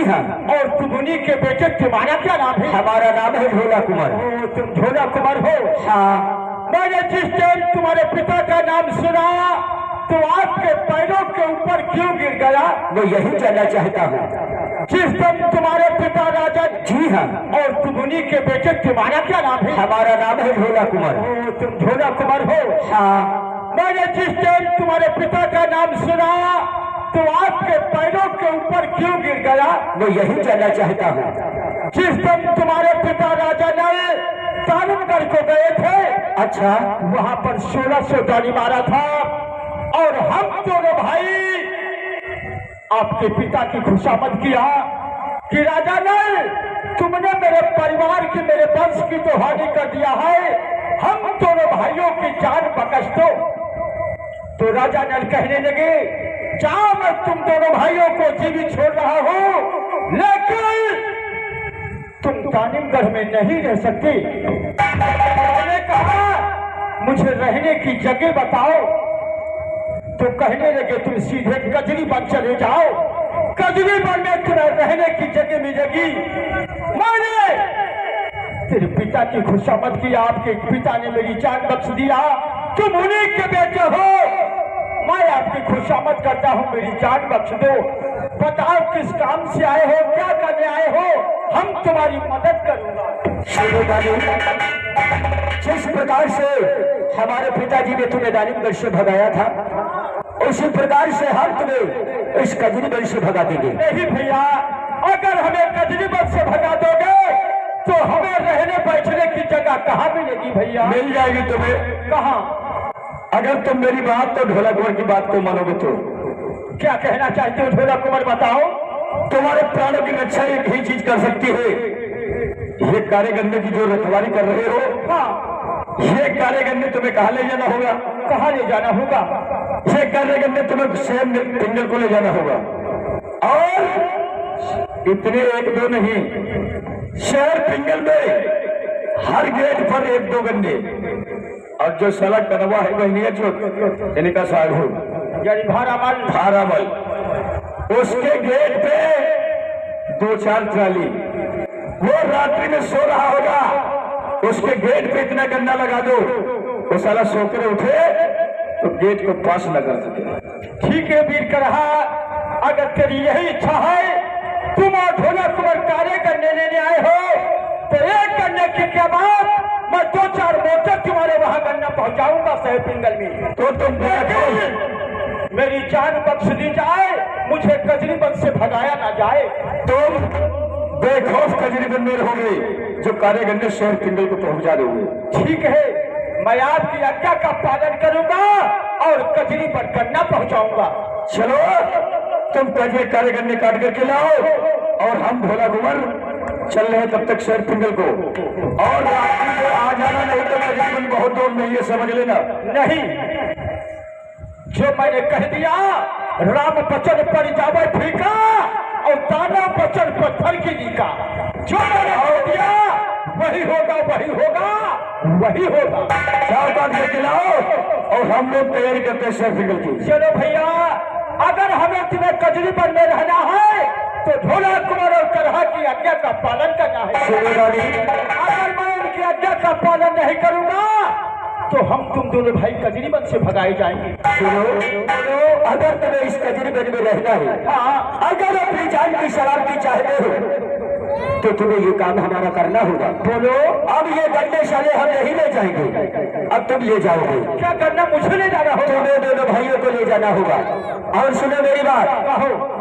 जी हाँ। और तुम उन्हीं के बेटे, तुम्हारा क्या नाम है? हमारा नाम है झोला कुमार। तुम झोला कुमार हो? हाँ। मैंने जिस टाइम तुम्हारे पिता का नाम सुना तो आपके पैरों के ऊपर क्यों गिर गया? मैं यही जानना चाहता हूँ। जिस टाइम तुम्हारे पिता राजा। जी हाँ। और तुम उन्हीं के बेटे, तुम्हारा क्या नाम है? हमारा नाम है झोला कुमार। तुम झोला कुमार हो? हाँ। मैंने जिस टाइम तुम्हारे पिता का नाम सुना तो आपके पैरों के ऊपर क्यों गिर गया? मैं यही जानना चाहता हूँ। जिस टाइम तुम्हारे पिता राजा नल कानूनगढ़ को गए थे, अच्छा, वहां पर 1600 गाड़ी मारा था और हम दोनों भाई आपके पिता की खुशामद किया कि राजा नल, तुमने मेरे परिवार की, मेरे वंश की तो हानि कर दिया है, हम दोनों भाइयों की जान बख्श दो। तो राजा नल कहने लगे, जाओ, मैं तुम दोनों भाइयों को जीवित छोड़ रहा हूं, लेकिन तुम कानिमगढ़ में नहीं रह सकते। मैंने कहा, मुझे रहने की जगह बताओ। तो कहने लगे, तुम सीधे कजरीबन चले जाओ, कजरीबन में तुम्हें रहने की जगह मिलेगी। मैंने तेरे पिता की खुशामद की, आपके पिता ने मेरी जान बख्श दिया, तुम उन्हीं के बेटे हो, मैं आपकी खुशामद करता हूँ, मेरी जान बख्श दो। बताओ किस काम से आए हो, क्या करने आए हो, हम तुम्हारी मदद करूंगा। जिस प्रकार से हमारे पिताजी ने तुम्हें दानिमगढ़ से भगाया था, उसी प्रकार से हम तुम्हें इस कजरीबन से भगा देंगे। नहीं भैया, अगर हमें कजरीबन से भगा दोगे तो हमें रहने बैठने की जगह कहाँ मिलेगी भैया? मिल जाएगी तुम्हें। कहाँ? अगर तुम मेरी बात तो ढोला कुंवर की बात को मानोगे तो। क्या कहना चाहते हो ढोला कुंवर, बताओ। तुम्हारे प्राणों की रक्षा एक ही चीज कर सकती है, ये कारेगन्ने की जो रखवाली कर रहे हो। हाँ। ये कारेगन्ने तुम्हें कहाँ ले जाना होगा? कहाँ ले जाना होगा? ये कारेगन्ने तुम्हें शहर पिंगल को ले जाना होगा, और इतने एक दो नहीं, शहर पिंगल में हर गेट पर एक दो गन्ने, और जो सड़क कनवा है वही नहीं है, इनका साग हो यानी भारामल, उसके गेट पे 2-4 ट्राली, वो रात्रि में सो रहा होगा, उसके गेट पे इतना गन्ना लगा दो, वो साला सोकर उठे तो गेट को पास न कर सके। ठीक है वीर करहा, अगर तेरी यही इच्छा है, तुम और ढोला कुंवर कार्य करने लेने आए हो, तो एक करने की क्या बात, मैं 2-4 मोटर तुम्हारे वहां गन्ना पहुंचाऊंगा शहर पिंगल में। तो तुम मेरी जान बख्श दी जाए, मुझे कजरीबन से भगाया ना जाए। तुम बेखौफ कजरीबन में रहोगे, जो कारेगन्ने शहर पिंगल को पहुंचा दोगे। ठीक है, मैं आपकी आज्ञा का पालन करूंगा और कजरीबन गन्ना पहुंचाऊंगा। चलो, तुम कारेगन्ने काट करके लाओ, और हम ढोला कुंवर चल रहे तब तक शहर पिंगल को, और रात्रि को आ जाना, नहीं तो कजरीबन बहुत दूर नहीं है, समझ लेना। नहीं, जो मैंने कह दिया, राम बचन पर जावे फीका और दाना बचन पत्थर की लीका। जो मैंने कह दिया वही होगा, वही होगा, वही होगा। चार बात लेके लाओ, और हम लोग तैयारी करते हैं शहर पिंगल की। चलो भैया, अगर हमें तुम्हें कजरीबन में रहना है तो ढोला कुंवर और करहा की आज्ञा का पालन करना है। अगर मैं उनकी आज्ञा का पालन नहीं करूंगा तो हम तुम दोनों भाई कजरीबन से भगाए जाएंगे। सुनो, अगर तुम्हें इस कजरीबन में रहना है, अगर अपनी जान की शरारती चाहते हो, तो तुम्हें ये काम हमारा करना होगा। बोलो। अब ये गन्ने शाले हम नहीं ले जाएंगे, अब तुम ले जाओगे। क्या करना? मुझे ले जाना होगा। तुम्हें दोनों भाइयों को ले जाना होगा। और सुनो मेरी बात, कहो।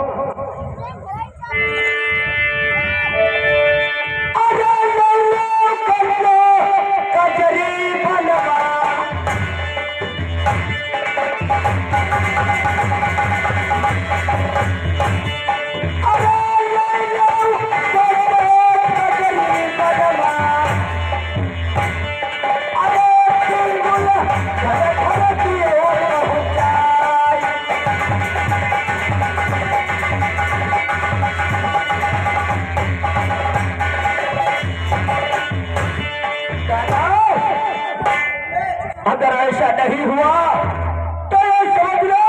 अगर ऐसा नहीं हुआ तो ये समझ लो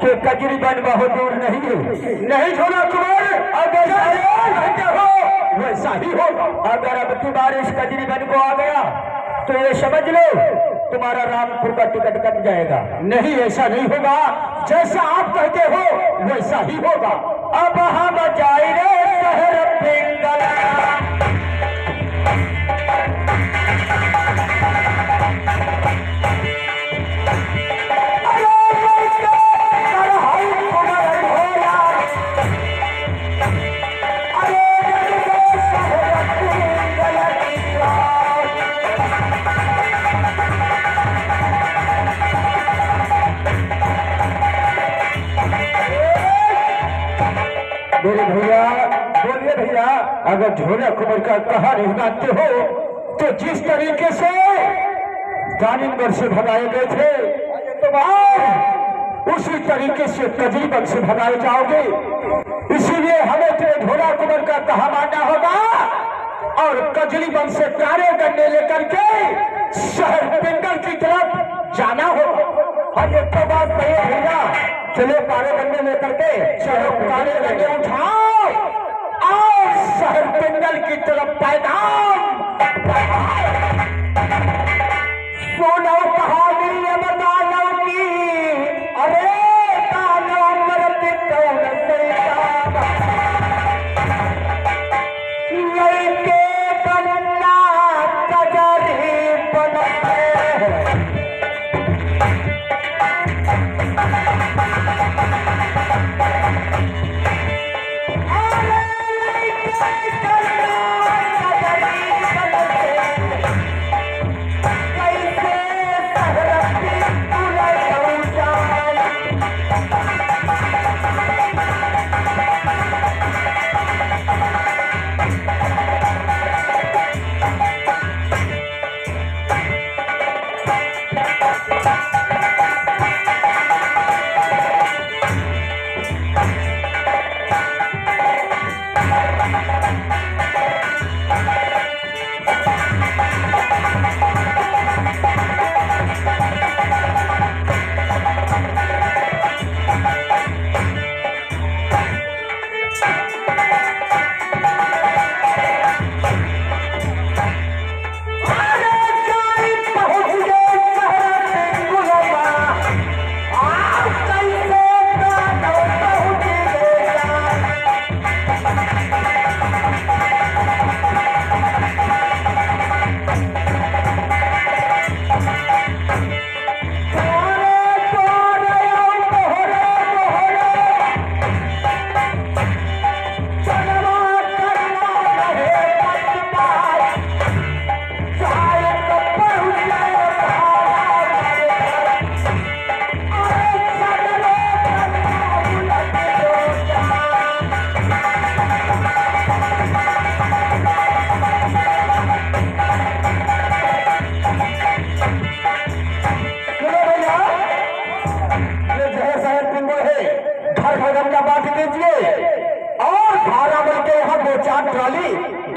कि कजरीबन बहुत दूर नहीं है। नहीं ढोला कुंवर, अगर टेम्पो आ गया तो ये समझ लो तुम्हारा रामपुर का टिकट कट जाएगा। नहीं, ऐसा नहीं होगा, जैसा आप कहते हो वैसा ही होगा। अब हम जाए रे शहर पिंगला, बोले भैया, बोलिए भैया, अगर झोला कुमार का कहानी मानते हो तो जिस तरीके से दानिंगढ़ से भगाए गए थे तो आप उसी तरीके से कजरीबंद से भगाए जाओगे। इसीलिए हमें तो झोला कुमार का कहा मानना होगा और कजरीबंद से कार्य करने लेकर के शहर पिंगल की तरफ जाना होगा। हाँ, ये तो बात सही है भैया। चलो काले गन्ने लेकर के शहर काले गन्ने उठाओ और शहर पिंगल की तरफ पैगाम सुनो कहानी अब दानव की। अरे दानव मरते कौन से लड़के बनना कजरी बनते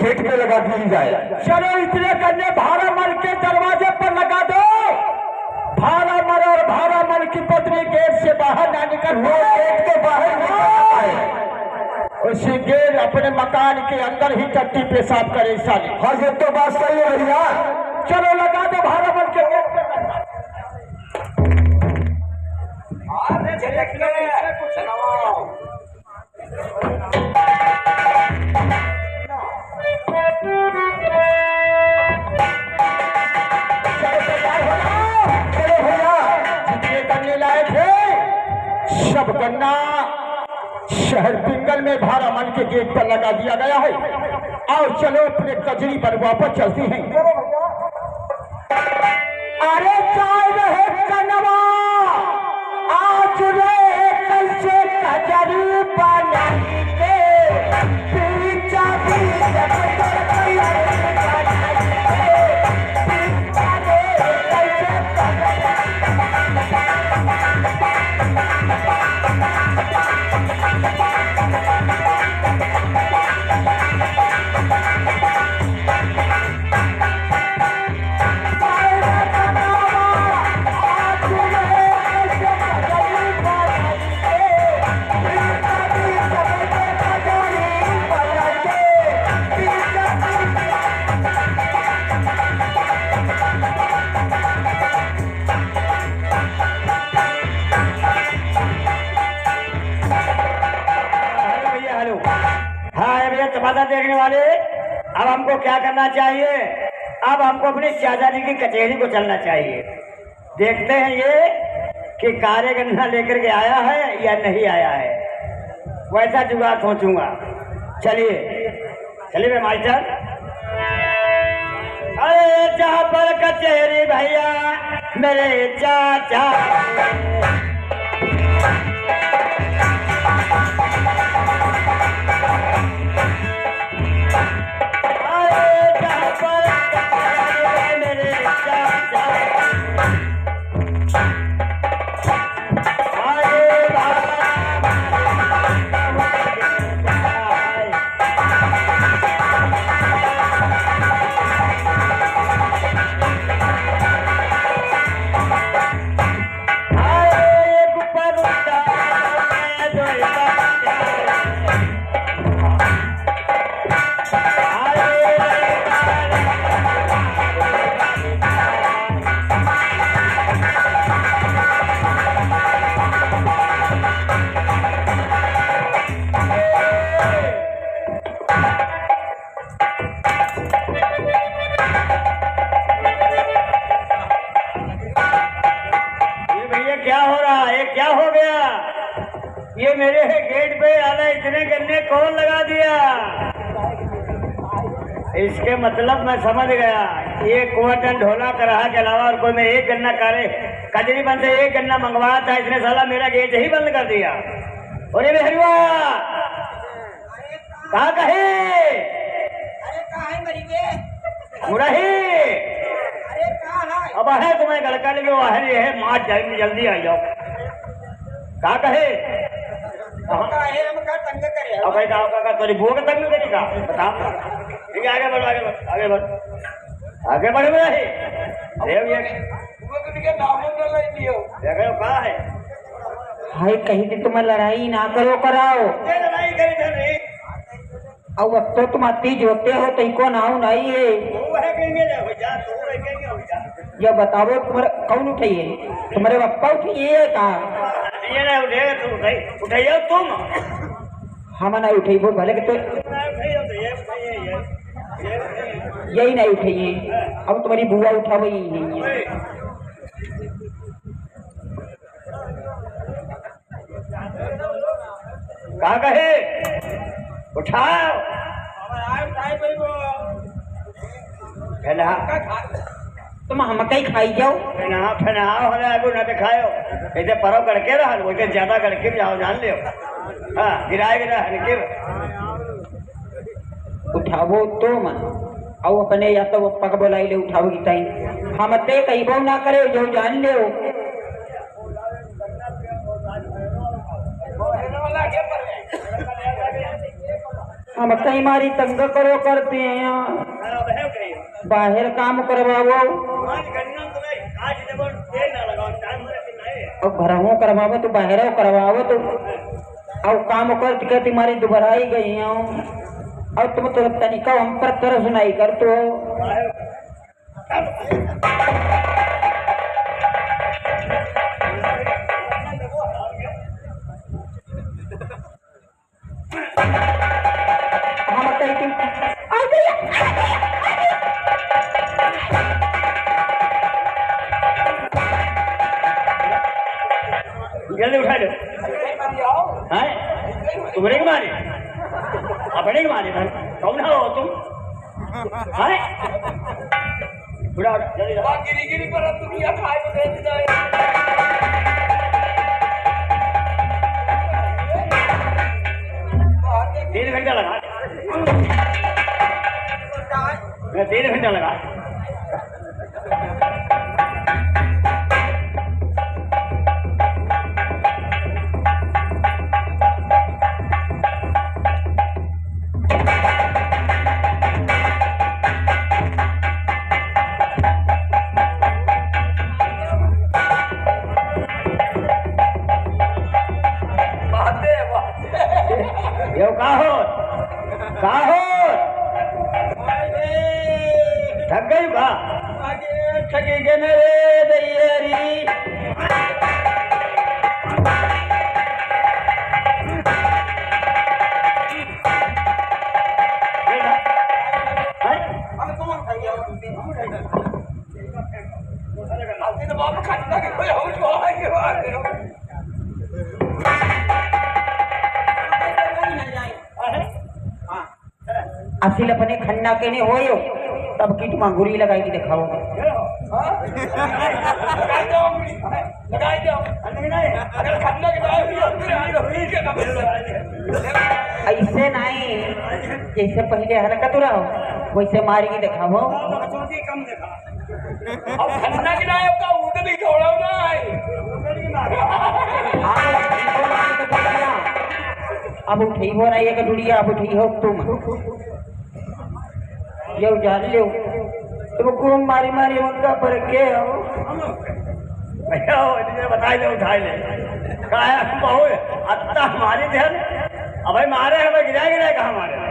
गेट पे लगा दी जाए। चलो इतने करने भारामल के दरवाजे पर लगा दो। भारामल और भारामल की पत्नी गेट से बाहर ना निकल, वो गेट के बाहर निकल उसी गेट अपने मकान के अंदर ही टट्टी पेशाब करे साली। हाँ, ये तो बात सही है भैया। चलो लगा दो भारामल के गेट पे। सब गन्ना शहर पिंगल में भारामल के गेट पर लगा दिया गया है और चलो अपने कजरी पर वापस चलती हैं। अरे चाय रहे कनवा आज रे कल से कजरी बनाएंगे पीछा भी ये तमाशा देखने वाले, अब हमको क्या करना चाहिए? अब हमको अपनी चाचा जी की कचहरी को चलना चाहिए। देखते हैं ये कि कारे गन्ना लेकर के आया है या नहीं आया है, वैसा जुगाड़ सोचूंगा। चलिए चलिए मैं मास्टर। अरे जहाँ पर कचहरी भैया मेरे चाचा, ये मेरे गेट पे आला इतने गन्ने कौन लगा दिया? इसके मतलब मैं समझ गया, ये कुआटन ढोला कराहा के अलावा और कोई मैं एक गन्ना कारे कजरी बंद से एक गन्ना मंगवाया था, इसने साला मेरा गेट ही बंद कर दिया। अरे बिहरुआ कहा कहे? अरे कहाँ है मरी के? मुरही अरे कहाँ है? अब है तुम्हें गलका लगे वो है, ये है मार जल्दी आ जाओ। कहा कहे? कहाँ है? हम कहाँ तंग करे? अब भाई का तेरी बुआ का तंग करी का बता। ठीक है आगे बढ़ो आगे बढ़ो आगे बढ़ो आगे बढ़ो भाई। अरे ये वो तो निके नाम न ले लियो। देखो कहाँ है? भाई कहीं से तुम्हें लड़ाई ना करो कराओ। ये लड़ाई करी थी नहीं। अब तो तुम अति जोते हो तो को नाव नहीं है। वो है कहेंगे जा हो जा, तू है कहेंगे हो जा। ये बताओ तुम्हारे कौन उठाइए? तुम्हारे पप्पा उठाइए का? ये ना उठेगा तू उठाइए तुम। हम नहीं उठाई वो भले के तो यही नहीं उठाइए। अब तुम्हारी बुआ उठा वही नहीं है। कहा कहे? उठाओ तुम हम कहीं खाई जाओ। फनाओ होने आगू ना दिखायो, ऐसे परो करके रहा वैसे ज्यादा करके जाओ जान लियो। हाँ गिराए गिरा हल्के उठावो तुम और अपने या तो पक बोलाई ले उठाओ की टाइम हम ते कहीं बहु ना करे जो जान ले। हम कहीं मारी तंग करो करते हैं यहाँ बाहर काम करवाओ और घरों करवाओ तो बाहर करवाओ तो और काम कर के तुम्हारी दोबारा ही गई और तुम तो तनिका हम पर तरह सुनाई कर तो हम कहीं तुम जल्दी उठा लो। हैं तुम्हारे के मारे अपने के मारे भाई कौन हो तुम? हैं उठा जल्दी गिरी गिरी पर दुनिया खाए को दे देता है। 3 घंटा लगा। मैं 3 घंटा लगा। यो का हो थक गई का ठगी के मेरे दैयरी असिल अपने खन्ना के ने होयो तब की तुम अंगुरी लगाई के दिखाओ ऐसे नहीं जैसे पहले हरकत रहो वैसे मारी के दिखाओ अब उठी हो रही है दुनिया अब उठी हो तुम ये जान लो तुमको मारी मारी उनका पर के हो भैया बताई ले उठाई ले काया बहुत अत्ता हमारी ध्यान अब भाई मारे हमें गिरा गिरा कहा मारे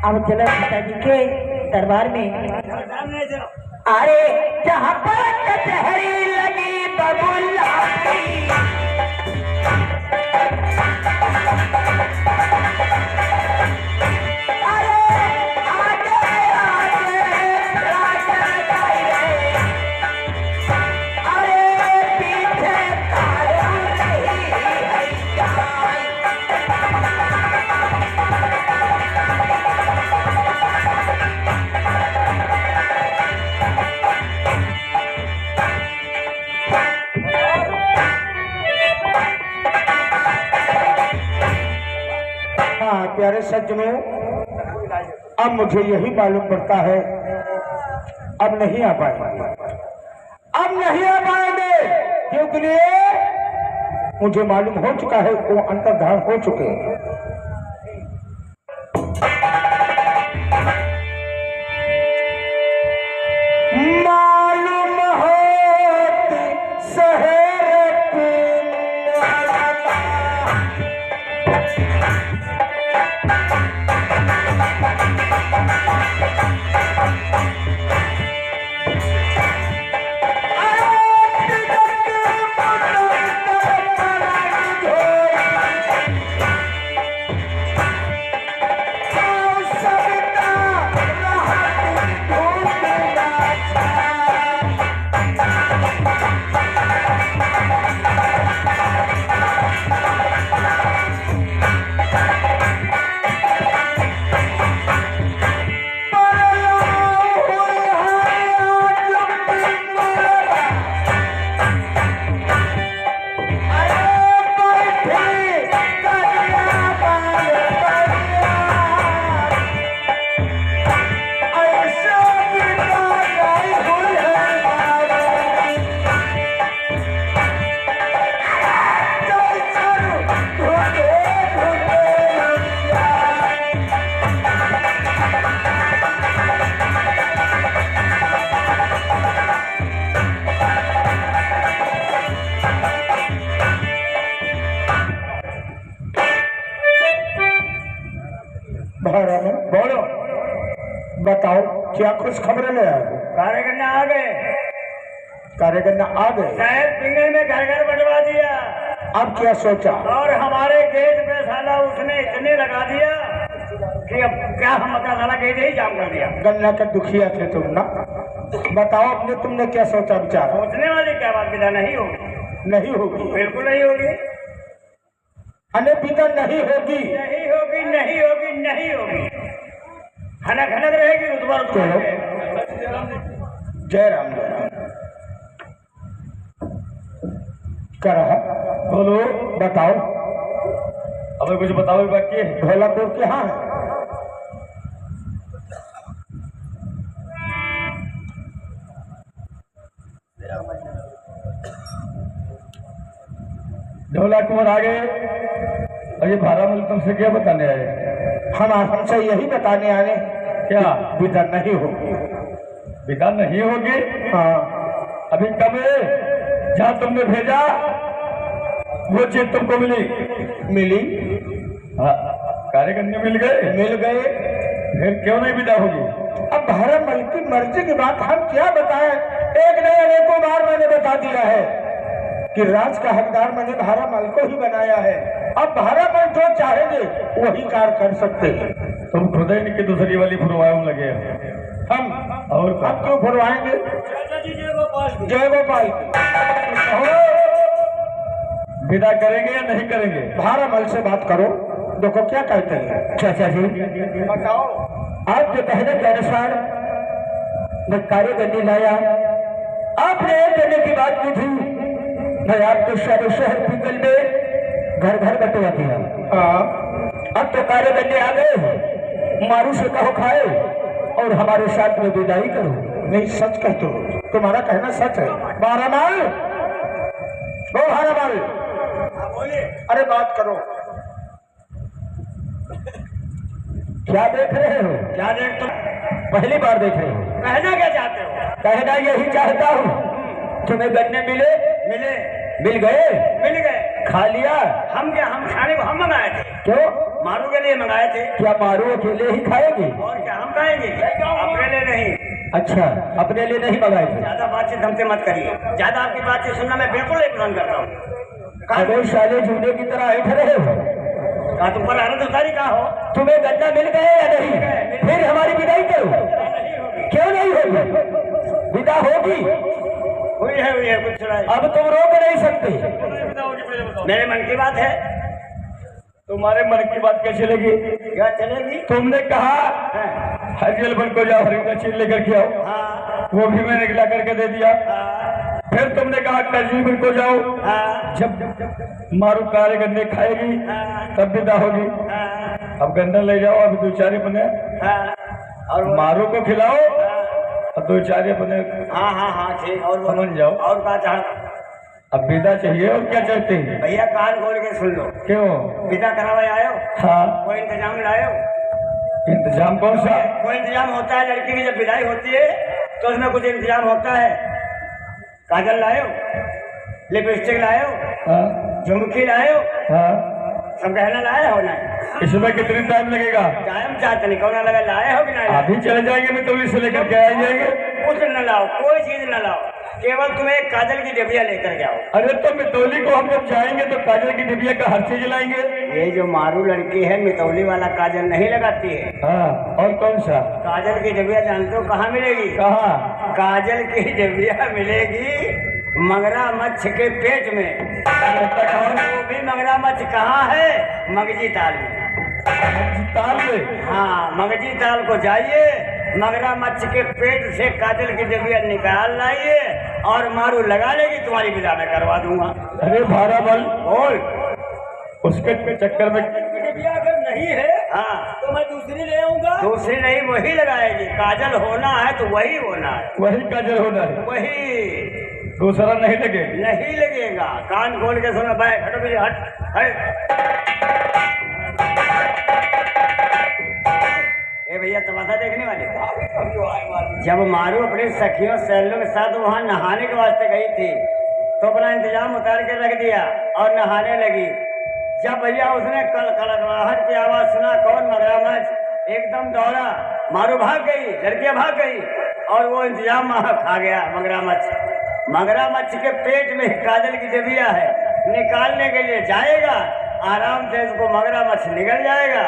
अब चला पिताजी के दरबार में अरे जहाँ पर कचहरी लगी बबुल्ला प्यारे सज्जनों अब मुझे यही मालूम पड़ता है अब नहीं आ पाएंगे अब नहीं आ पाएंगे क्योंकि मुझे मालूम हो चुका है वो अंतर्धान हो चुके हैं मालूम होती शहर भाड़ा में बोलो, बताओ क्या खुश खबरें ले आए हो? कार्य करने आ गए, कार्यकर्ता आ गए, शहर पिंगल में घर घर बंटवा दिया अब क्या सोचा? और हमारे गेट पे साला उसने इतने लगा दिया कि अब क्या हम अपना साला गेट ही जाम कर दिया। गन्ना के दुखिया थे तुम ना, बताओ अपने तुमने क्या सोचा विचार? सोचने वाली क्या बात पिता नहीं होगी, नहीं होगी, बिल्कुल नहीं होगी, अने पिता नहीं होगी, नहीं होगी, नहीं होगी, नहीं होगी, हनक हनक रहेगी रुतबा चलो। जय राम जय राम। क्या रहा? बोलो, बताओ। अब कुछ बताओ भी बाकी है। ढोलापुर के यहाँ है। ढोला कुंवर आ गए और ये भारामल तुमसे क्या बताने आए? हम हमसे यही बताने आने क्या विदा नहीं होगी। विदा नहीं होगी? हाँ, अभी कब है? जहाँ तुमने भेजा वो चीज तुमको मिली? मिली, हाँ, कार्य करने मिल गए? मिल गए। फिर क्यों नहीं विदा होगी? अब भारामल की मर्जी की बात हम क्या बताएं? एक नहीं अनेकों बार मैंने बता दिया है कि राज का हकदार मैंने भारामल को ही बनाया है। अब भारामल जो चाहेंगे वही कार्य कर सकते हैं। तुम खुद ही नहीं दूसरी वाली फुरवाओं लगे हो। हम और क्यों फुरवाएंगे? जय गोपाल विदा करेंगे या नहीं करेंगे? भारामल से बात करो, देखो क्या कहते हैं। चाचा जी बताओ। आपके कहने के अनुसार मैं कार्य करने लाया, आपने एक करने की बात की थी, मैं आपके शहर शहर पिंगल में घर घर बंटवा दिया। अब तो कार्य करने आ गए, मारू से कहो खाए और हमारे साथ में विदाई करो। नहीं, सच कहते हो, तुम्हारा कहना सच है। भारामल, ओ भारामल, अरे बात करो। क्या देख रहे हो? क्या देख तुम पहली बार देख रहे हो? कहना क्या चाहते हो? कहना यही चाहता हूँ, तुम्हें गन्ने मिले? मिले, मिल गए? मिल गए। खा लिया? हम क्या, हम खाने को हम मंगाए थे, क्यों? मारू के लिए मंगाए थे। क्या मारू अकेले ही खाएगी? और क्या हम खाएंगे? अपने लिए नहीं। अच्छा, अपने लिए नहीं मंगाए थे? ज्यादा बातचीत हमसे मत करिए, ज्यादा आपकी बातचीत सुनना मैं बिल्कुल नहीं पसंद करता हूँ। अरे शाले झूठे की तरह ऐठ रहे हो। कहा तुम पर आनंद उतारी कहा हो? तुम्हें गन्ना मिल गए या नहीं? फिर हमारी विदाई करो। क्यों नहीं होगी? विदा होगी। हुई है कुछ सुनाई। अब तुम रोक नहीं सकते। मेरे मन की बात है। तुम्हारे मन की बात कैसे लगी? क्या चलेगी? तुमने कहा हाँ, हरियल बन को जाओ, हरियल का चीज लेकर के आओ, हाँ, वो भी मैंने गिला करके दे दिया। हाँ, फिर तुमने कहा कजी बन को जाओ, हाँ, जब मारू कार्य गन्ने खाएगी हाँ, तब विदा होगी। हाँ, अब गन्ना ले जाओ, अभी दो चारे बने, हाँ, और वो- मारू को खिलाओ हाँ, और दो चारे बने हाँ, हाँ, हाँ, ठीक। और वो- समझ जाओ। और क्या चाह? अब विदा चाहिए और क्या चाहते हैं? भैया कान खोल के सुन लो। क्यों? विदा करावे आयो? हाँ, कोई इंतजाम लायो? इंतजाम कौन सा? कोई इंतजाम होता है? लड़की की जब विदाई होती है तो उसमें कुछ इंतजाम होता है। काजल लायो, लिपस्टिक लायो, हाँ, झुमकी लायो, हाँ, सब गहना लाए हो ना? इसमें कितनी टाइम लगेगा? टाइम चाहते नहीं, कौन लगा लाए हो कि नहीं लाए? अभी चले जाएंगे, मैं तो इसे लेकर के आ जाएंगे। कुछ न लाओ, कोई चीज न लाओ, केवल तुम्हें एक काजल की डिबिया लेकर जाओ। अरे तो मितौली को हम जब जाएंगे तो काजल की डिबिया का हर चीज लाएंगे। ये जो मारू लड़की है मितौली वाला काजल नहीं लगाती है। हाँ, और कौन सा? काजल की डिबिया जानते हो कहाँ मिलेगी? कहाँ? काजल की डिबिया मिलेगी मगरा मच्छ के पेट में। वो भी मगरा मच्छ कहाँ है? मगजी ताल में। ताल में? हाँ, मगजी ताल को जाइए, मगरा मच्छ के पेट से काजल की डिबिया निकाल लाइए और मारू लगा लेगी, तुम्हारी विदा में करवा दूंगा। अरे भारामल, बोल। उसके चक्कर में डिबिया अगर नहीं है हाँ तो मैं दूसरी ले आऊंगा। दूसरी नहीं, वही लगाएगी। काजल होना है तो वही होना है, वही काजल होना है, वही, दूसरा नहीं लगेगा। नहीं लगेगा। कान खोल के सुनो। भाई हटो भैया, हट। ए भैया तमाशा देखने वाले। जब मारू अपने सखियों सहेलियों के साथ वहाँ नहाने के वास्ते गई थी तो अपना इंतजाम उतार के रख दिया और नहाने लगी। जब भैया उसने कल कड़कड़ाहट की आवाज सुना, कौन मगरमच्छ, एकदम दौड़ा, मारू भाग गई, लड़कियां भाग गई और वो इंतजाम खा गया मगरमच्छ। मगरमच्छ के पेट में काजल की जबिया है, निकालने के लिए जाएगा, आराम से इसको मगरमच्छ निकल जाएगा,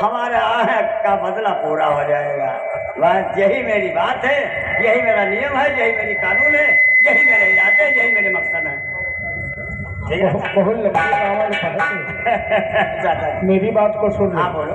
हमारा आहट का बदला पूरा हो जाएगा। बस यही मेरी बात है, यही मेरा नियम है, यही मेरी कानून है, यही मेरे इरादे, यही मेरे मकसद है। ठीक है बहुत लंबी आवाज पढ़ती चाचा मेरी बात को सुन लो। हाँ बोलो।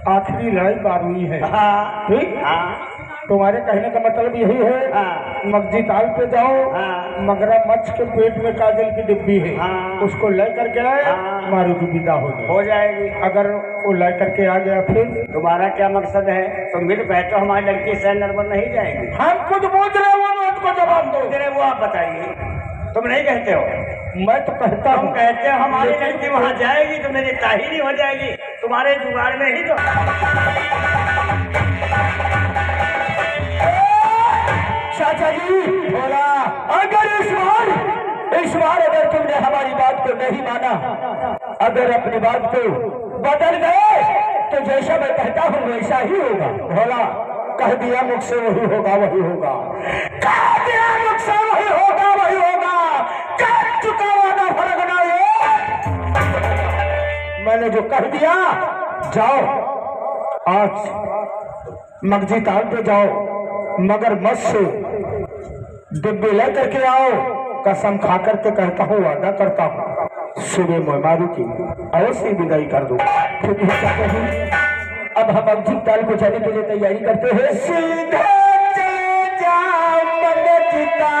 आखिरी लड़ाई 12वीं है, हाँ ठीक? हाँ तुम्हारे कहने का मतलब यही है, हाँ मगजी ताल पे जाओ, हाँ मगरमच्छ के पेट में काजल की डिब्बी है, हाँ। उसको ले करके आए, हाँ। मारू की विदा हो जाए। हो जाएगी। अगर वो ले करके आ गया फिर तुम्हारा क्या मकसद है? तुम मिल पाए तो हमारी लड़की से नर्मल नहीं जाएगी। हम खुद पूछ रहे हो, मैं उसको जवाब दो। दे रहे वो आप बताइए, तुम नहीं कहते हो? मैं तो कहता तुम हूँ, कहते हो हमारी लड़की वहाँ जाएगी तो मेरी ताहिरी हो जाएगी, तुम्हारे जुगाड़ में ही तो। चाचा जी बोला, अगर इस बार अगर तुमने हमारी बात को नहीं माना, अगर अपनी बात को बदल गए तो जैसा मैं कहता हूँ वैसा ही होगा। भोला कह दिया मुझसे वही होगा, वही होगा, कह दिया मुझसे वही होगा, वही होगा, कह चुका वादा फर्क ना ये। मैंने जो कह दिया, जाओ आज मगजी ताल पे जाओ, मगर मत से डिब्बे ले करके आओ, कसम खा करके कहता हूँ, वादा करता हूँ सुबह मोहमारू की अवश्य विदाई कर दो। क्योंकि कहते हैं अब हम मगजी ताल को जाने के लिए तैयारी करते हैं। सीधे चले जाओ मगजी ताल,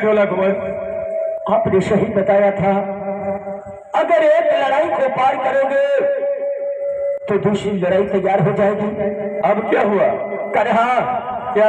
ढोला कुंवर आपने सही बताया था, अगर एक लड़ाई को पार करोगे तो दूसरी लड़ाई तैयार हो जाएगी। अब क्या हुआ? कर हाँ क्या